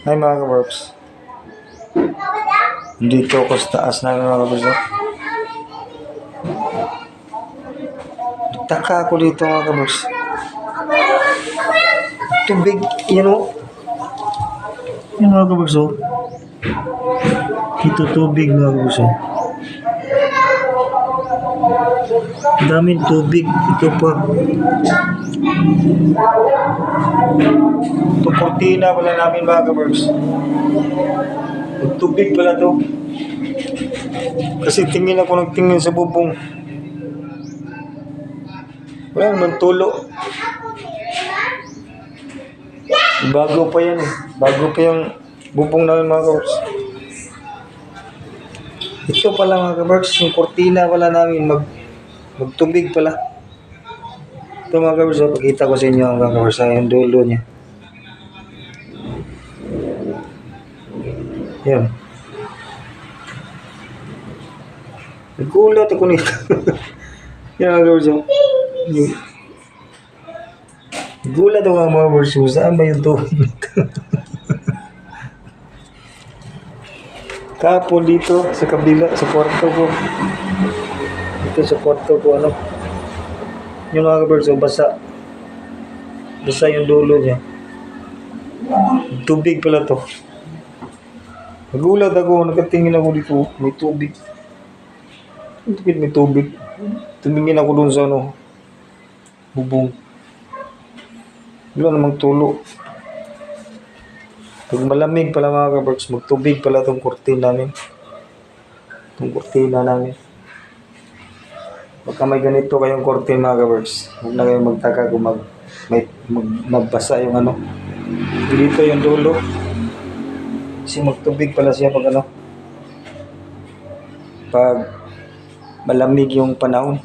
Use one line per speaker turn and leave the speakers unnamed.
Ay mga kabarks, dito ako sa taas namin mga kabarks. Taka ako dito mga kabarks. Tubig, yan o. Yan mga kabarks o. Ito tubig mga kabarks o. Daming tubig. Ito pa. Ito kortina pala namin mga kabarks. Tubig pala to. Kasi tingin ako nagtingin sa bubong. Wala naman tulo. Bago pa yan eh. Bago pa yung bubong namin mga kabarks. Ito pala mga kabarks, yung kortina pala namin magtubig pala. Ito mga kabarks, pakita ko sa inyo mga kabarks, yung dulo niya. Yan. Nagulat ako nito. Yan mga kabarks. Nagulat ako mga kabarks, saan ba yung tubig nito? Kapon dito sa kabila, sa kwarto ko. Dito sa kwarto ko, ano. Yung mga kabarks, basa. Basa yung dulo niya. Tubig pala to. Nagulat ako, nakatingin ako dito. May tubig. May tubig. Tumingin ako dun sa ano, bubong. Wala namang tulo. Pag malamig pala mga kabarks, magtubig pala itong kurtina namin. Itong kurtina namin. Baka may ganito kayong kurtina mga kabarks. Huwag na kayong magtaka kung magbasa yung ano. Dito yung dulo. Kasi magtubig pala siya pag ano. Pag malamig yung panahon.